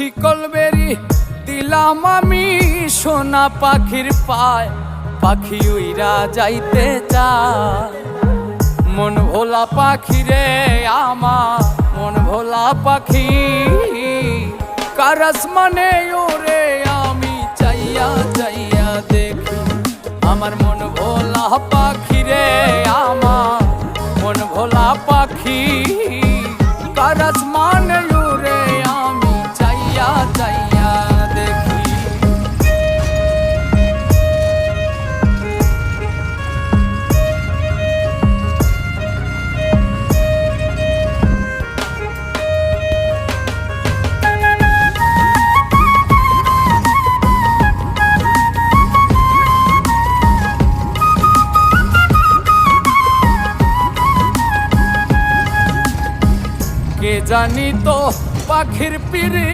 শিকল বেরি দিলাম আমি সোনা পাখির পায়, পাখি উইরা যাইতে চায়। মন ভোলা পাখি রে আমার, মন ভোলা পাখি, কারাস মানে ওরে আমি চাইয়া চাইয়া দেখি। আমার মন ভোলা পাখি রে আমার, মন ভোলা পাখি, কারাস মানে ওরে আমি চাইয়া চাইয়া দেখি। কে জানি তো পাখির পিড়ি